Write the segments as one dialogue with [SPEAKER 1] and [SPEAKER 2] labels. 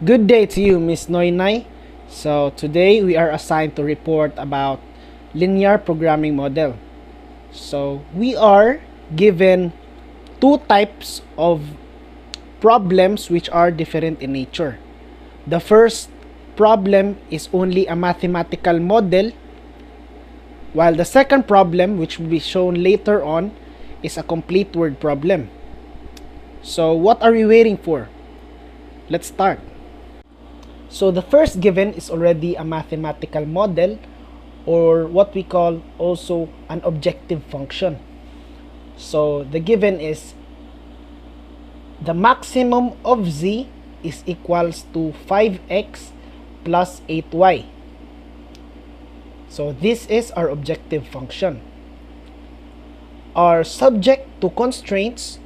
[SPEAKER 1] Good day to you, Miss Noynay. So today we are assigned to report about linear programming model. So we are given two types of problems which are different in nature. The first problem is only a mathematical model, while the second problem, which will be shown later on, is a complete word problem. So what are we waiting for? Let's start. So the first given is already a mathematical model, or what we call also an objective function. So the given is the maximum of z is equals to 5x plus 8y. So this is our objective function. Our subject to constraints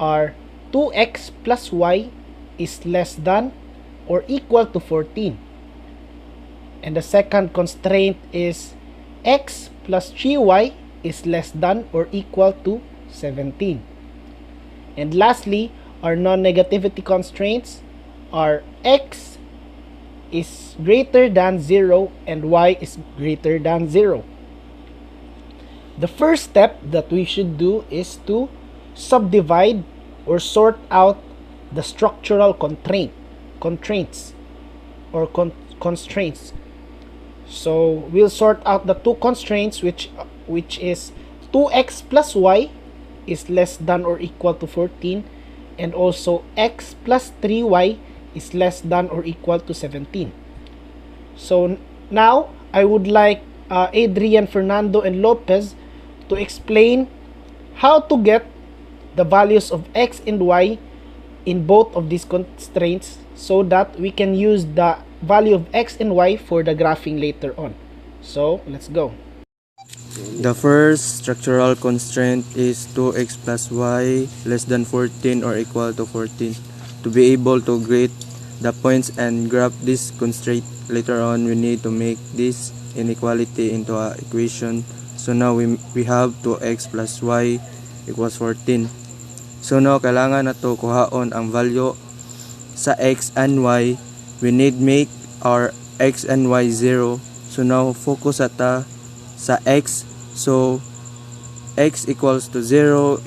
[SPEAKER 1] are 2x plus y is less than or equal to 14. And the second constraint is x plus 3y is less than or equal to 17. And lastly, our non-negativity constraints are x is greater than 0 and y is greater than 0. The first step that we should do is to subdivide or sort out the structural constraints. So we'll sort out the two constraints which is 2x plus y is less than or equal to 14, and also x plus 3y is less than or equal to 17. So now I would like Adrian, Fernando, and Lopez to explain how to get the values of x and y in both of these constraints so that we can use the value of x and y for the graphing later on. So let's go.
[SPEAKER 2] The first structural constraint is 2x plus y less than 14 or equal to 14. To be able to grade the points and graph this constraint later on, we need to make this inequality into an equation. So now we have 2x plus y equals 14. So now kailangan na to kuhaon ang value sa x and y. We need make our x and y 0. So now focus ata sa x. So x equals to 0,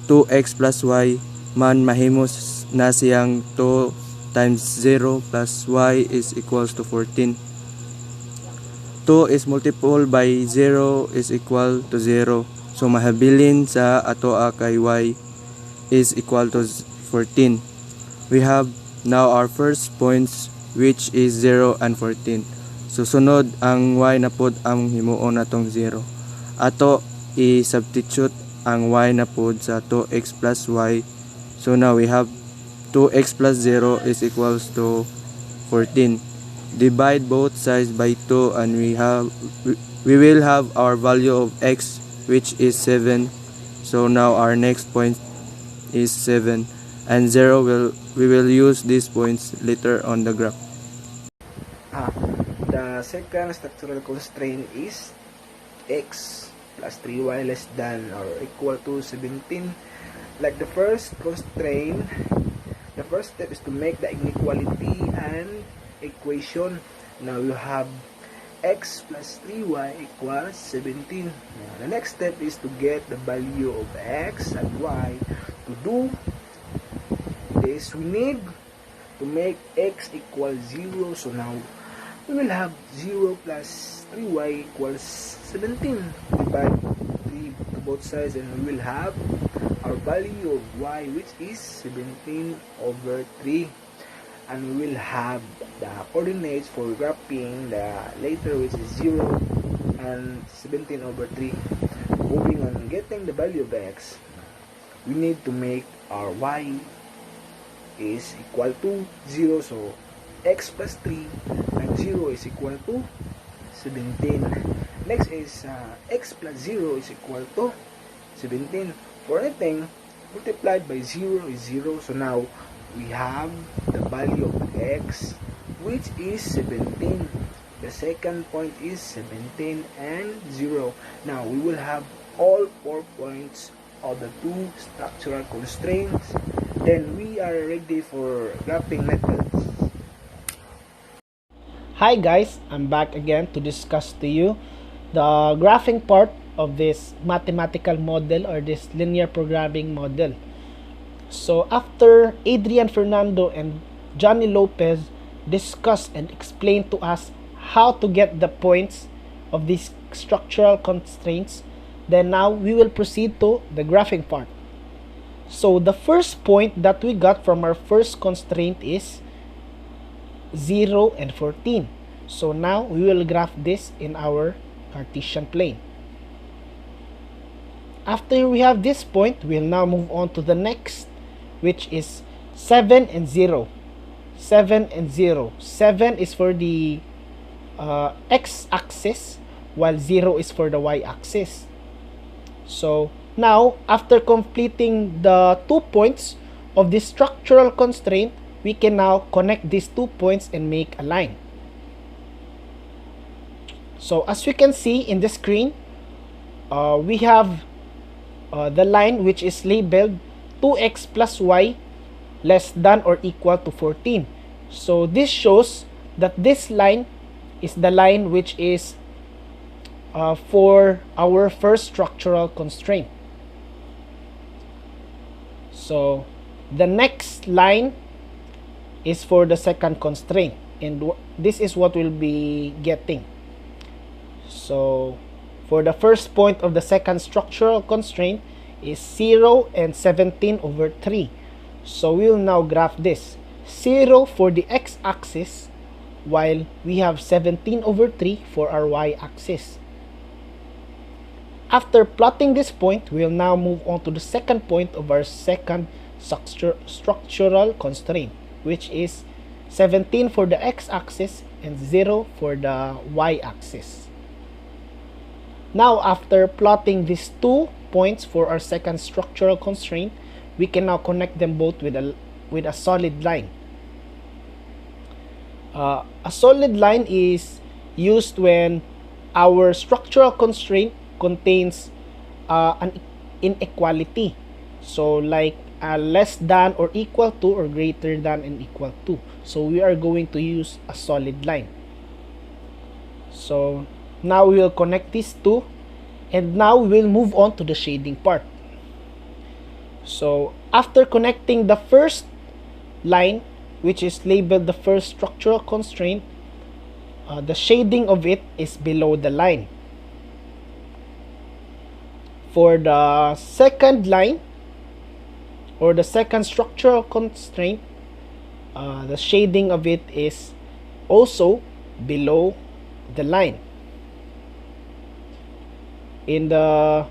[SPEAKER 2] 2x plus y man mahimos na siyang 2 times 0 plus y is equals to 14. 2 is multiple by 0 is equal to 0. So mahabilin sa atoa kay y is equal to 14. We have now our first points, which is 0 and 14. So sunod ang y na pod ang himuon natong 0. Ato i-substitute ang y na pod sa 2x plus y. So now we have 2x plus 0 is equals to 14. Divide both sides by 2 and we will have our value of x, which is 7. So now our next point is 7, and 0 we will use these points later on the graph.
[SPEAKER 3] The second structural constraint is x plus 3y less than or equal to 17. Like the first constraint, the first step is to make the inequality and equation. Now you have x plus 3y equals 17. Now, the next step is to get the value of x and y. To do this, we need to make x equal 0. So now we will have 0 plus 3y equals 17. Divide 3 to both sides and we will have our value of y, which is 17 over 3. And we will have the coordinates for graphing the later, which is 0 and 17 over 3. Moving on, getting the value of x, we need to make our y is equal to 0. So x plus 3 times 0 is equal to 17. Next is x plus 0 is equal to 17. For anything multiplied by 0 is 0. So now we have the value of x, which is 17. The second point is 17 and 0. Now we will have all 4 points of the two structural constraints then we are ready for graphing methods.
[SPEAKER 1] Hi guys, I'm back again to discuss to you the graphing part of this mathematical model or this linear programming model. So after Adrian Fernando and Johnny Lopez discussed and explained to us how to get the points of these structural constraints, then now we will proceed to the graphing part. So the first point that we got from our first constraint is 0 and 14. So now we will graph this in our Cartesian plane. After we have this point, we'll now move on to the next, which is 7 and 0. 7 and 0. 7 is for the x-axis, while 0 is for the y-axis. So now, after completing the 2 points of this structural constraint, we can now connect these 2 points and make a line. So as we can see in the screen, we have the line which is labeled 2x plus y less than or equal to 14. So this shows that this line is the line which is for our first structural constraint. So the next line is for the second constraint, and this is what we'll be getting. So for the first point of the second structural constraint is 0 and 17 over 3. So we'll now graph this. 0 for the x-axis, while we have 17 over 3 for our y-axis. After plotting this point, we'll now move on to the second point of our second structural constraint, which is 17 for the x-axis and 0 for the y-axis. Now, after plotting these 2 points for our second structural constraint, we can now connect them both with a solid line. A solid line is used when our structural constraint contains an inequality. So like less than or equal to or greater than and equal to. So we are going to use a solid line. So now we will connect these two, and now we will move on to the shading part. So after connecting the first line, which is labeled the first structural constraint, the shading of it is below the line. For the second line or the second structural constraint, the shading of it is also below the line. In the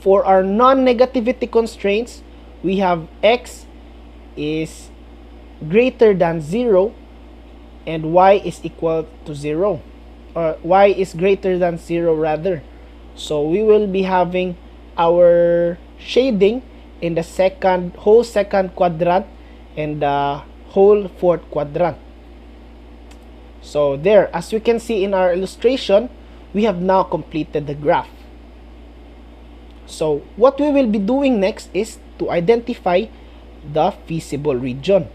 [SPEAKER 1] for our non-negativity constraints, we have x is greater than 0 and y is equal to 0, or y is greater than 0 rather. So we will be having our shading in the whole second quadrant and the whole fourth quadrant. So there, as we can see in our illustration, we have now completed the graph. So what we will be doing next is to identify the feasible region.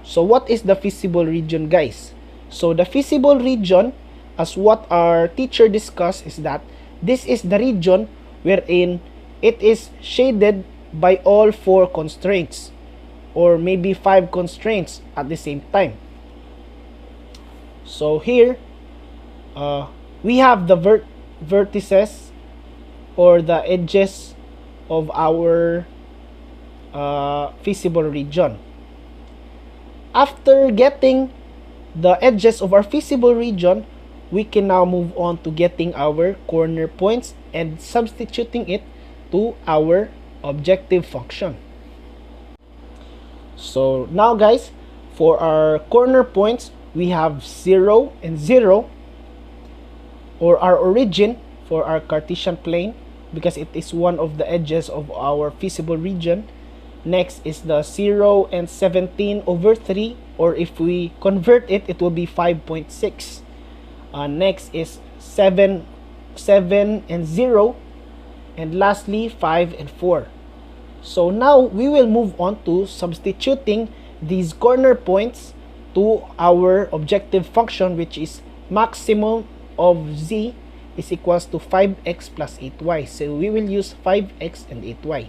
[SPEAKER 1] So what is the feasible region, guys? So the feasible region, as what our teacher discussed, is that this is the region wherein it is shaded by all 4 constraints, or maybe 5 constraints at the same time. So here we have the vertices or the edges of our feasible region. After getting the edges of our feasible region, we can now move on to getting our corner points and substituting it to our objective function. So now, guys, for our corner points, we have 0 and 0, or our origin for our Cartesian plane, because it is one of the edges of our feasible region. Next is the 0 and 17 over 3, or if we convert it, it will be 5.6. Next is 7 and 0, and lastly 5 and 4. So now we will move on to substituting these corner points to our objective function, which is maximum of z is equals to 5x plus 8y. So we will use 5x and 8y.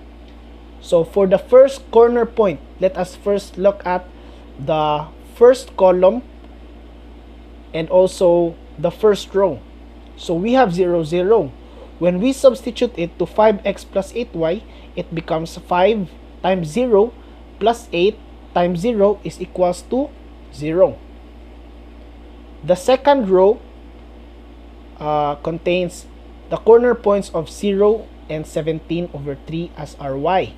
[SPEAKER 1] So for the first corner point, let us first look at the first column and also the first row. So we have 0, 0. When we substitute it to 5x plus 8y, it becomes 5 times 0 plus 8 times 0 is equals to 0. The second row contains the corner points of 0 and 17 over 3 as our y.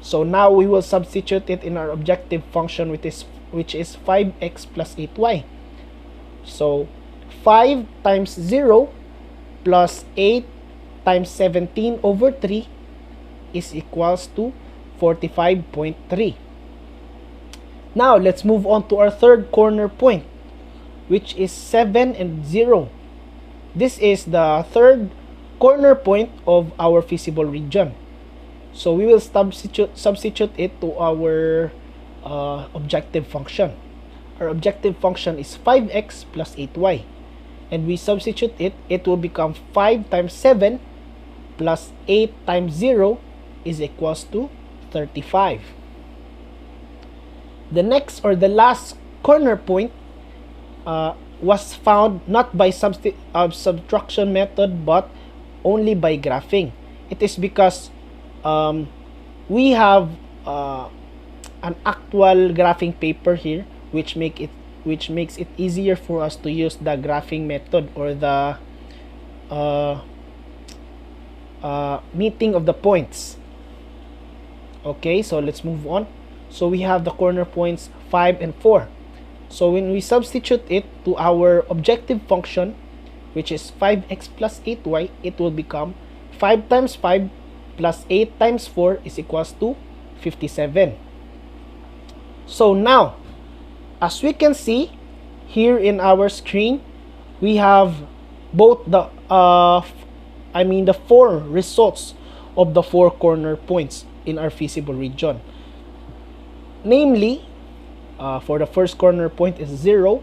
[SPEAKER 1] So now we will substitute it in our objective function, which is 5x plus 8y. So 5 times 0 plus 8 times 17 over 3 is equals to 45.3. Now let's move on to our third corner point, which is 7 and 0. This is the third corner point of our feasible region. So we will substitute it to our objective function. Our objective function is 5x plus 8y. And we substitute it, it will become 5 times 7 plus 8 times 0 is equals to 35. The next or the last corner point was found not by subtraction method but only by graphing. It is because we have an actual graphing paper here, which makes it easier for us to use the graphing method or the meeting of the points. Okay, so let's move on. So we have the corner points 5 and 4. So when we substitute it to our objective function, which is 5x plus 8y, it will become 5 times 5 plus 8 times 4 is equals to 57. So now, as we can see here in our screen, we have both the the 4 results of the 4 corner points in our feasible region. Namely, for the first corner point is 0,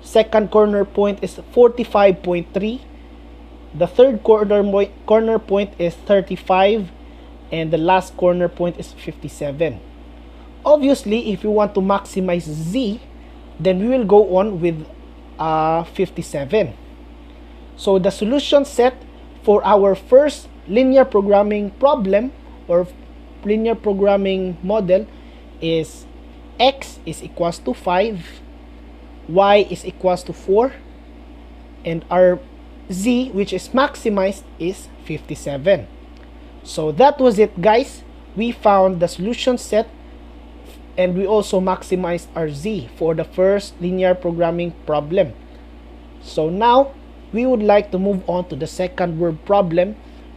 [SPEAKER 1] second corner point is 45.3, the third corner point is 35, and the last corner point is 57. Obviously, if you want to maximize z, then we will go on with 57. So the solution set for our first linear programming problem or linear programming model is x is equals to 5, y is equals to 4, and our z, which is maximized, is 57. So that was it, guys. We found the solution set and we also maximized our z for the first linear programming problem. So now we would like to move on to the second word problem,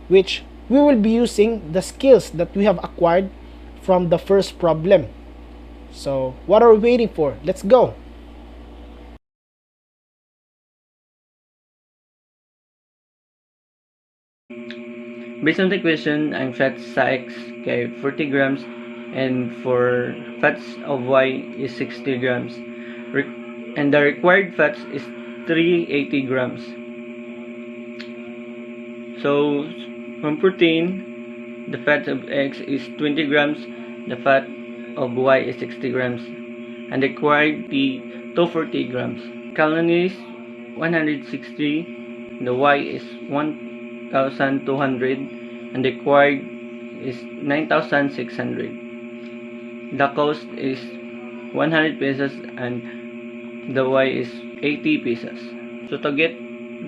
[SPEAKER 1] which we will be using the skills that we have acquired from the first problem. So what are we waiting for? Let's go.
[SPEAKER 2] Based on the equation, ang fats sa x kay 40 grams and for fats of y is 60 grams. And the required fats is 380 grams. So from protein, the fat of x is 20 grams, the fat of y is 60 grams, and the required P 240 grams. Calories 160, the y is 1200, and the required is 9600. The cost is 100 pesos and the y is 80 pesos. So to get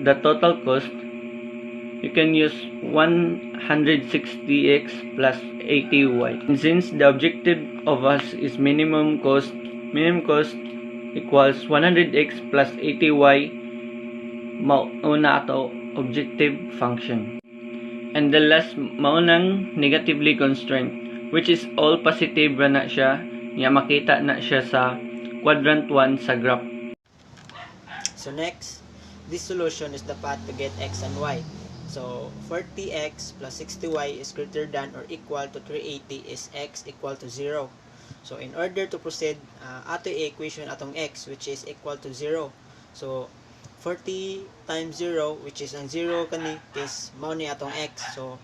[SPEAKER 2] the total cost, you can use 160x plus 80y. And since the objective of us is minimum cost equals 100x plus 80y, mauna ato objective function. And the last, maunang negatively constrained, which is all positive ra na siya, nga makita na siya sa quadrant 1 sa graph.
[SPEAKER 4] So next, this solution is the path to get x and y. So 40x plus 60y is greater than or equal to 380 is x equal to 0. So in order to proceed, ato i-equation atong x which is equal to 0. So 40 times 0 which is ang 0 kani is mao ni atong x. So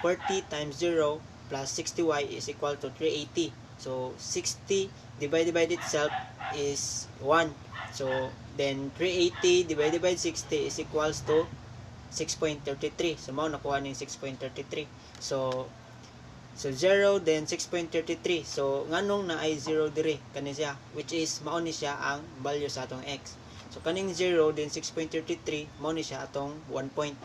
[SPEAKER 4] 40 times 0 plus 60y is equal to 380. So 60 divided by itself is 1. So then 380 divided by 60 is equals to 6.33. So mao nakuha ning 6.33. So 0 then 6.33. So nganong na ay 0 dire kani siya which is mao ni siya ang value sa atong x. So kaning 0 then 6.33 mao ni siya atong 1 point.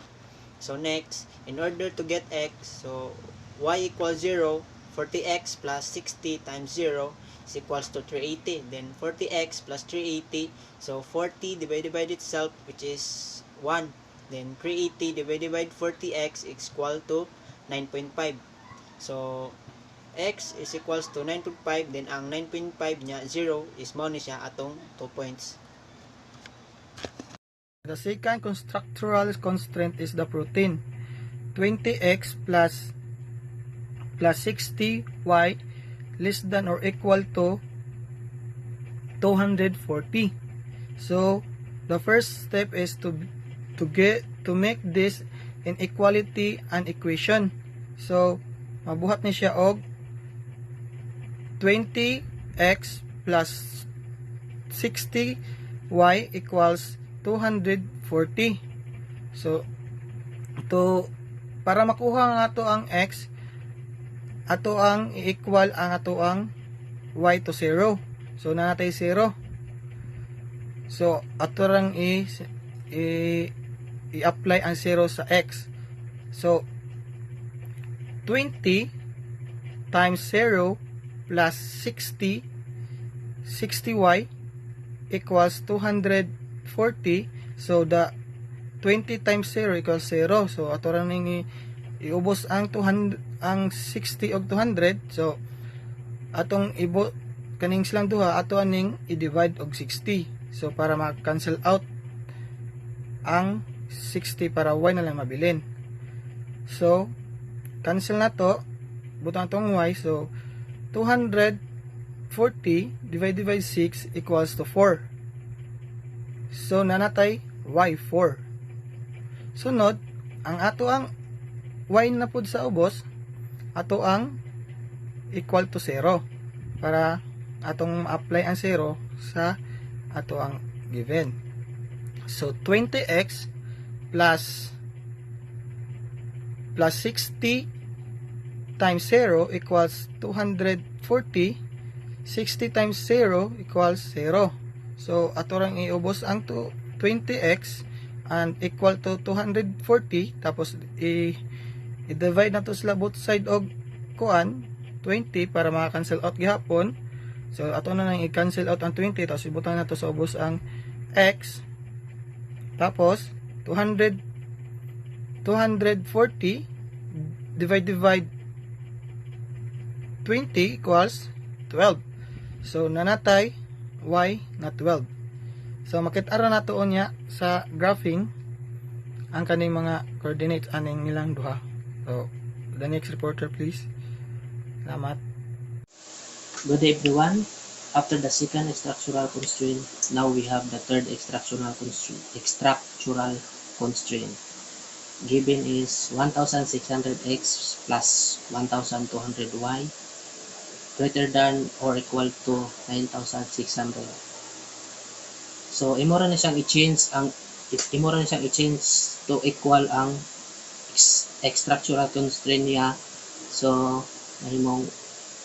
[SPEAKER 4] So next, in order to get x, so y equals 0, 40x plus 60 times 0 is equals to 380. Then 40x plus 380, so 40 divided by itself which is 1. Then 380 divided by 40x is equal to 9.5. So x is equals to 9.5, then ang 9.5 niya 0 is mao ni siya atong 2 points.
[SPEAKER 5] The second structural constraint is the protein. 20x plus 60y less than or equal to 240. So the first step is to make this inequality an equation. So mabuhat ni siya og 20x plus 60y equals 240. So para makuha nga ato ang x, ato ang i-equal ang ato ang y to 0. So natay 0. So ato rang i-apply ang 0 sa x. So 20 times 0 plus 60y equals 240. So the 20 times 0 equals 0. So ato ra ning iubos ang 200 ang 60 og 200. So atong kaning silang duha ato aning i-divide og 60. So para ma-cancel out ang 60 para y na lang mabilin. So cancel na to, butang tong y. So 240 divided by 6 equals to 4. So nanatay y4. Sunod, ang ato ang y na pud sa ubos, ato ang equal to 0 para atong apply ang 0 sa ato ang given. So 20x plus 60 times 0 equals 240. 60 times 0 equals 0. So ato rang iubos ang 20x and equal to 240, tapos i-divide na to sila both side og kuan 20 para maka-cancel out gihapon. So ato na nang i-cancel out ang 20, tapos ibutan na to sa ubos ang x, tapos 240 divide 20 equals 12. So nanatay y na 12. So makit-ara na to niya sa graphing ang kaning mga coordinates aning nilang duha. So the next reporter please. Salamat.
[SPEAKER 6] Good day everyone. After the second structural constraint, now we have the third structural constraint. Given is 1600x plus 1200y greater than or equal to 9600. So imo ra na siyang i-change to equal ang structural constraint niya. So mahimong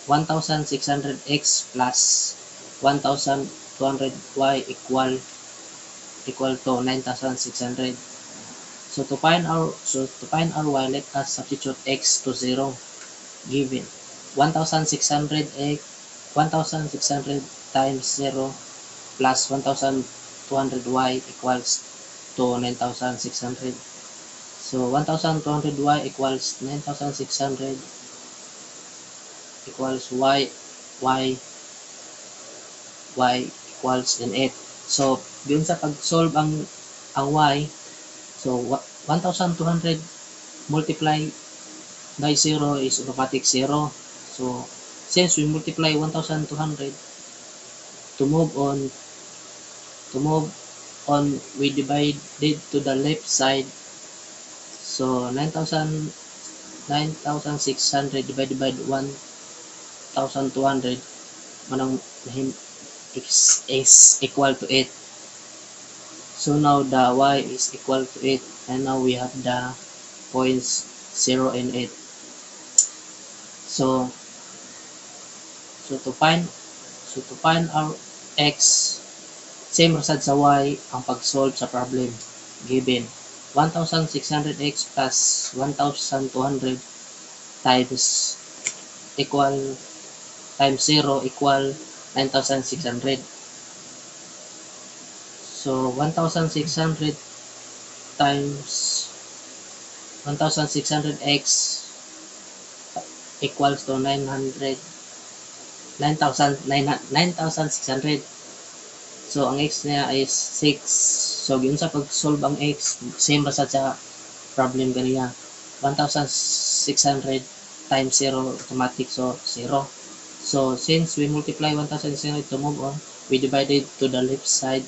[SPEAKER 6] 1600x plus 1200y equal to 9600. So to find our y, let us substitute x to 0. Given 1600 times 0 plus 1200y equals to 9600. So 1200y equals 9600 equals y equals then 8. So dun sa pag-solve ang y, so 1200 multiply by 0 is automatic 0. So since we multiply 1,200, to move on we divide it to the left side. So 9,600 divided by 1,200 manang is equal to 8. So now the y is equal to 8, and now we have the points 0 and 8. So to find our x, same rasad sa y ang pag-solve sa problem given 1,600x plus 1,200 times equal times 0 equal 9,600. So 1,600 times 1,600x equals to 9,600. So ang x niya is 6. So yun sa pag-solve ang x, same ra sa problem kanina. 1,600 times 0 automatic, so 0. So since we multiply 1,600 to move on, we divided to the left side.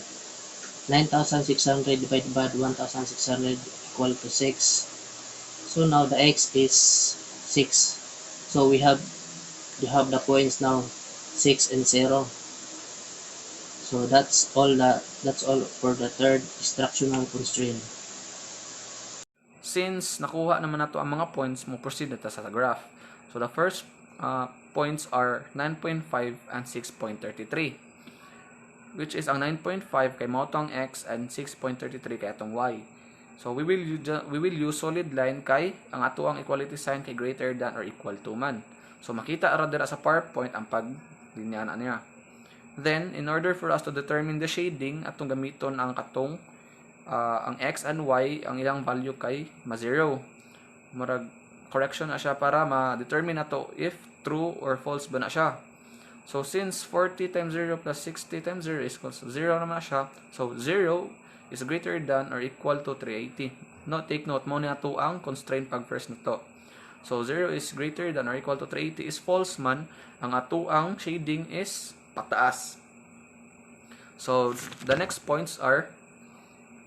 [SPEAKER 6] 9,600 divided by 1,600 equal to 6. So now the x is 6. So we have the points now 6 and 0. So that's all for the third instructional constraint.
[SPEAKER 7] Since nakuha naman nato ang mga points, mo proceed na ta sa graph. So the first points are 9.5 and 6.33, which is ang 9.5 kay mao tong x and 6.33 kay atong y. So we will use solid line kay ang ato ang equality sign kay greater than or equal to man. So makita ra dira sa PowerPoint ang paglinyana niya. Then in order for us to determine the shading, atong gamiton ang katong ang x and y, ang ilang value kay ma-0. Murag correction na siya para ma-determine nato if true or false ba na siya. So since 40 times 0 plus 60 times 0 is equal to 0 naman na siya. So 0 is greater than or equal to 380. Take note mo na ito ang constraint pag first nito. So 0 is greater than or equal to 380 is false man. Ang ato ang shading is pataas. So the next points are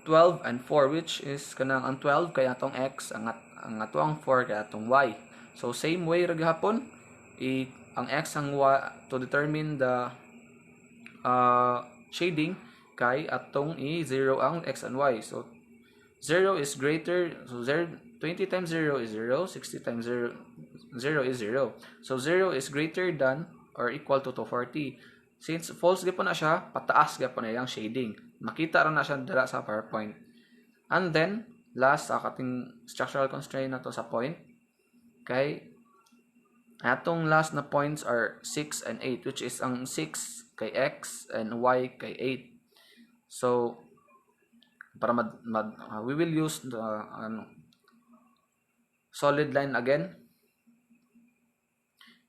[SPEAKER 7] 12 and 4, which is kanang ang 12 kay atong x, ang ato ang 4 kay atong y. So same way ra gihapon, ang x ang y to determine the shading kay atong i-0 ang x and y. So 0 is greater, so 20 times 0 is 0, 60 times 0 is 0. So 0 is greater than or equal to 240. Since false gyapon na siya, pataas gyapon na yung shading. Makita ra na siya dira sa PowerPoint. And then last sa ating structural constraint na to sa point kay atong last na points are 6 and 8, which is ang 6 kay x and y kay 8. So para we will use the solid line again.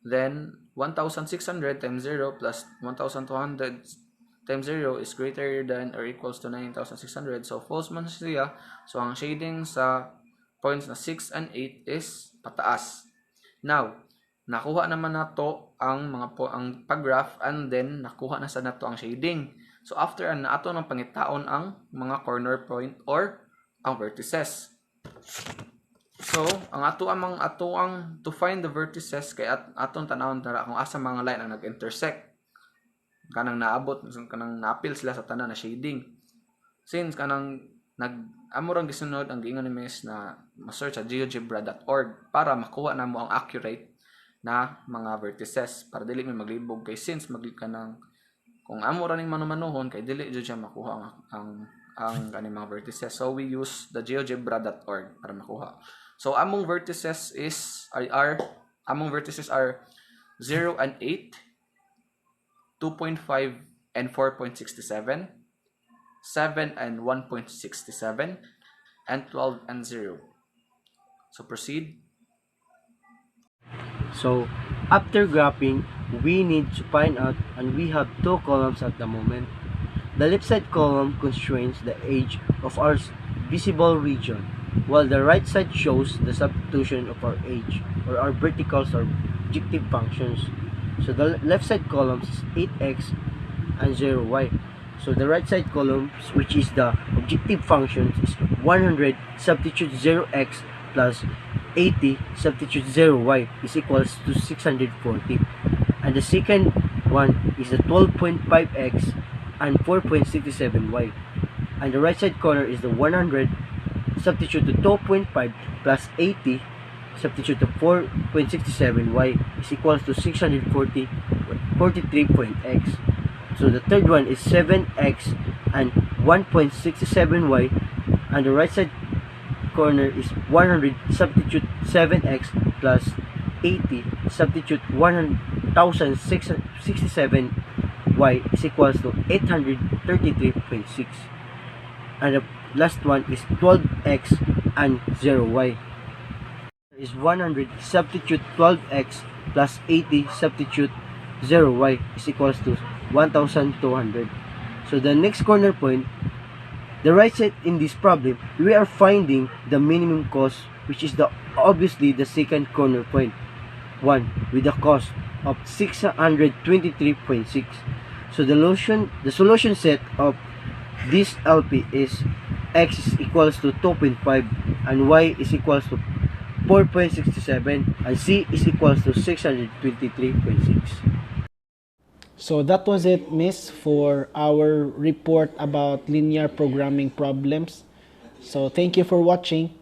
[SPEAKER 7] Then 1,600 times 0 plus 1,200 times 0 is greater than or equals to 9,600. So false man siya. So ang shading sa points na 6 and 8 is pataas. Now nakuha naman nato ang ang pag-graph, and then nakuha na sa nato ang shading. So after na ato nang pangitaon ang mga corner point or ang vertices. So ang ato ang to find the vertices kay atong tanawon dara kung asa mga line ang nag-intersect. Kanang naabot, kanang naapil sila sa tanan na shading. Since kanang amurang gisunod ang giingon ni Miss na ma-search sa geogebra.org para makuha namo ang accurate na mga vertices para dili may maglibog kay since kanang kung amo ra ning manumanuhon kay dili jud siya makuha ang kaning mga vertices. So we use the geogebra.org para makuha. So among vertices are 0 and 8, 2.5 and 4.67, 7 and 1.67, and 12 and 0. So proceed.
[SPEAKER 8] So after graphing, we need to find out, and we have two columns at the moment. The left side column constrains the edge of our visible region, while the right side shows the substitution of our h, or our verticals or objective functions. So the left side columns is 8x and 0y. So the right side columns, which is the objective functions, is 100 substitute 0x plus 80 substitute 0y is equals to 640. And the second one is the 12.5x and 4.67y. And the right side corner is the 100 substitute to 2.5 plus 80 substitute to 4.67y is equals to 643.x. So the third one is 7x and 1.67y, and the right side corner is 100 substitute 7x plus 80 substitute 1067y is equals to 833.6. And the last one is 12x and 0y is 100 substitute 12x plus 80 substitute 0y is equals to 1200. So the next corner point, the right side in this problem, we are finding the minimum cost, which is obviously the second corner point, 1, with a cost of 623.6. So the solution set of this LP is x is equals to 2.5 and y is equals to 4.67 and c is equals to 623.6.
[SPEAKER 1] So that was it, Miss, for our report about linear programming problems. So thank you for watching.